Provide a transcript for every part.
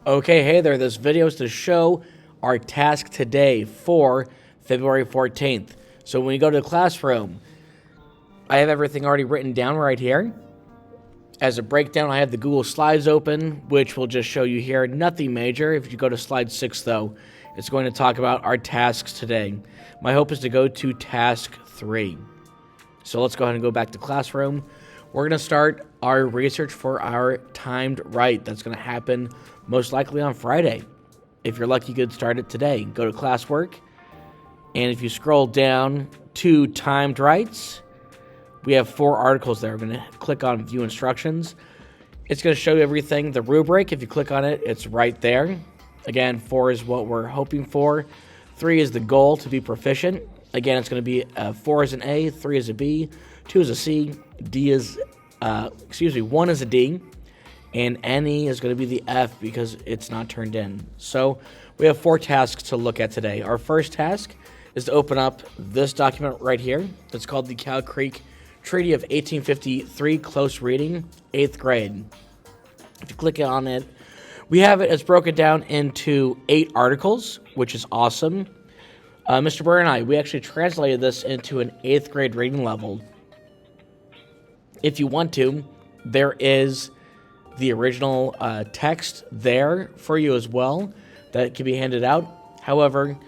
Okay, hey there, this video is to show our task today for February 14th. So when you go to the classroom, I have everything already written down right here. As a breakdown, I have the Google Slides open, which will just show you here. Nothing major. If you go to slide 6, though, it's going to talk about our tasks today. My hope is to go to task 3. So let's go ahead and go back to classroom. We're going to start our research for our timed write. That's going to happen most likely on Friday. If you're lucky, you could start it today. Go to classwork, and if you scroll down to timed writes, we have 4 articles there. I'm going to click on view instructions. It's going to show you everything. The rubric, if you click on it, it's right there. Again, 4 is what we're hoping for. 3 is the goal to be proficient. Again, it's going to be 4 is an A, 3 is a B, 2 is a C, 1 is a D, and NE is going to be the F because it's not turned in. So we have 4 tasks to look at today. Our first task is to open up this document right here. It's called the Cow Creek Treaty of 1853, close reading, 8th grade. If you click on it, we have it as broken down into 8 articles, which is awesome. Mr. Burr and I, we actually translated this into an 8th grade reading level. If you want to, there is the original text there for you as well that can be handed out. However,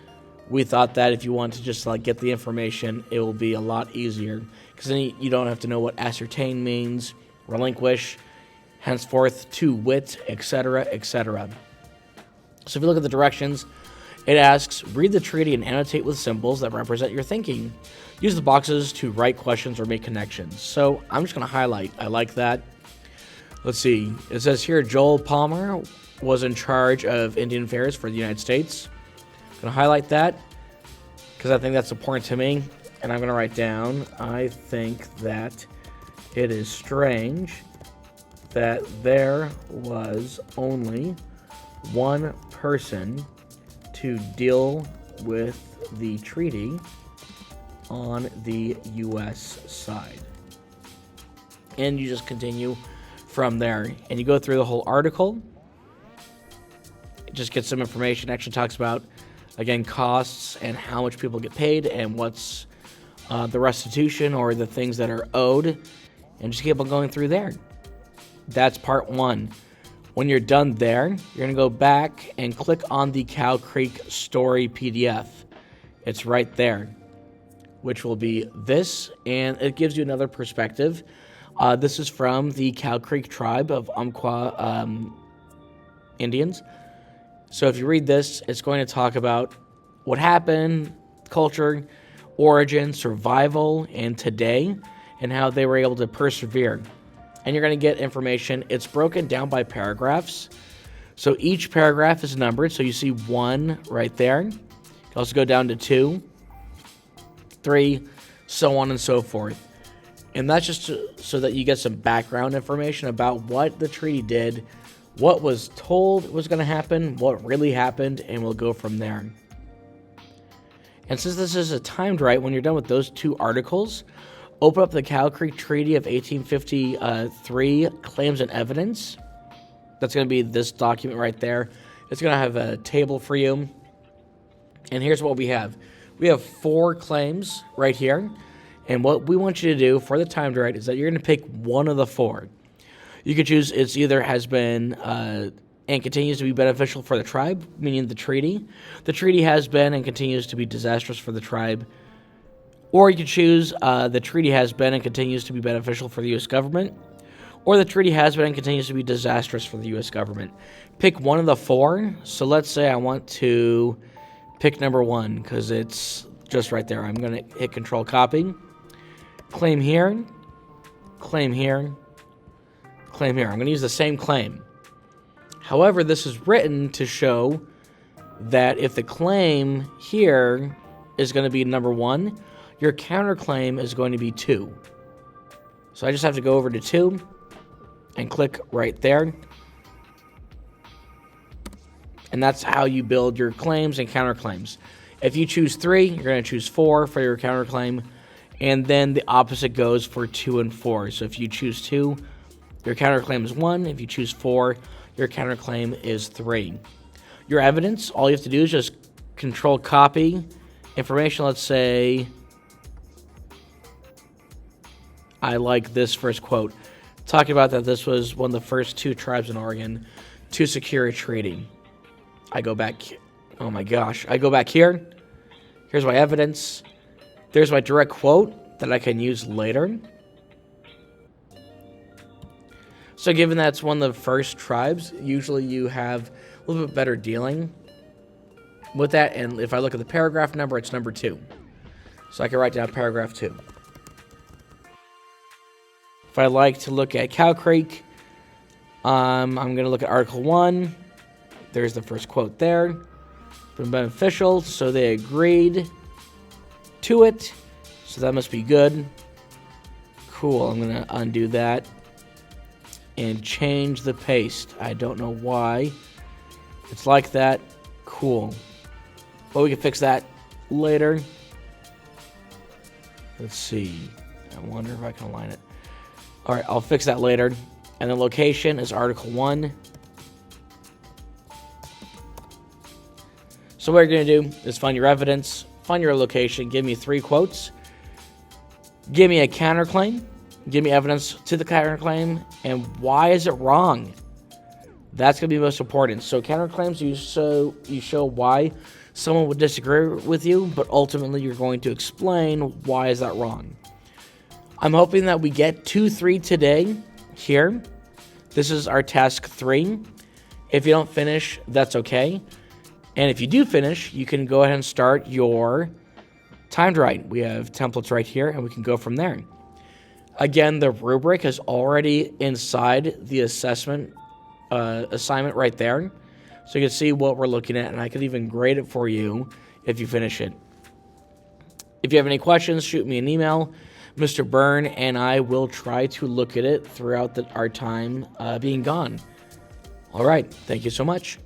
we thought that if you want to just get the information, it will be a lot easier because then you don't have to know what ascertain means, relinquish, henceforth, to wit, etc., etc. So if you look at the directions, it asks, read the treaty and annotate with symbols that represent your thinking. Use the boxes to write questions or make connections. So I'm just going to highlight. I like that. Let's see. It says here, Joel Palmer was in charge of Indian Affairs for the United States. I'm going to highlight that because I think that's important to me. And I'm going to write down, I think that it is strange that there was only one person to deal with the treaty on the U.S. side. And you just continue from there. And you go through the whole article. It just gets some information. It actually talks about, again, costs and how much people get paid and what's the restitution or the things that are owed. And just keep on going through there. That's part 1. When you're done there, you're going to go back and click on the Cow Creek Story PDF. It's right there, which will be this, and it gives you another perspective. This is from the Cow Creek tribe of Umpqua Indians. So if you read this, it's going to talk about what happened, culture, origin, survival, and today, and how they were able to persevere. And you're going to get information. It's broken down by paragraphs. So each paragraph is numbered. So you see 1 right there. You can also go down to 2, 3, so on and so forth. And that's just so that you get some background information about what the treaty did, what was told was going to happen, what really happened, and we'll go from there. And since this is a timed write, when you're done with those 2 articles, open up the Cow Creek Treaty of 1853, Claims and Evidence. That's going to be this document right there. It's going to have a table for you. And here's what we have. We have 4 claims right here. And what we want you to do for the timed write is that you're going to pick one of the 4. You could choose it's either has been and continues to be beneficial for the tribe, meaning the treaty. The treaty has been and continues to be disastrous for the tribe. Or you could choose the treaty has been and continues to be beneficial for the U.S. government, or the treaty has been and continues to be disastrous for the U.S. government. Pick one of the 4. So let's say I want to pick number 1 because it's just right there. I'm going to hit Control Copy. Claim here, claim here, claim here. I'm going to use the same claim. However, this is written to show that if the claim here is going to be number 1, your counterclaim is going to be 2. So I just have to go over to 2 and click right there. And that's how you build your claims and counterclaims. If you choose 3, you're going to choose 4 for your counterclaim. And then the opposite goes for 2 and 4. So if you choose 2, your counterclaim is 1. If you choose 4, Your counterclaim is 3. Your evidence, all you have to do is just control copy information. Let's say I like this first quote, talking about that this was one of the first 2 tribes in Oregon to secure a treaty. I go back. Oh my gosh. I go back here. Here's my evidence. There's my direct quote that I can use later. So given that's one of the first tribes, usually you have a little bit better dealing with that. And if I look at the paragraph number, it's number 2. So I can write down paragraph 2. If I like to look at Cow Creek, I'm going to look at Article 1. There's the first quote there. Been beneficial, so they agreed to it. So that must be good. Cool, I'm going to undo that and change the paste. I don't know why it's like that. Cool. But we can fix that later. Let's see. I wonder if I can align it. All right, I'll fix that later. And the location is Article 1. So what you're going to do is find your evidence, find your location, give me 3 quotes, give me a counterclaim, give me evidence to the counterclaim, and why is it wrong? That's going to be most important. So counterclaims, you show why someone would disagree with you, but ultimately you're going to explain why is that wrong. I'm hoping that we get 2-3 today here. This is our task 3. If you don't finish, that's okay. And if you do finish, you can go ahead and start your timed write. We have templates right here, and we can go from there. Again, the rubric is already inside the assignment right there. So you can see what we're looking at, and I can even grade it for you if you finish it. If you have any questions, shoot me an email, Mr. Byrne, and I will try to look at it throughout our time being gone. All right. Thank you so much.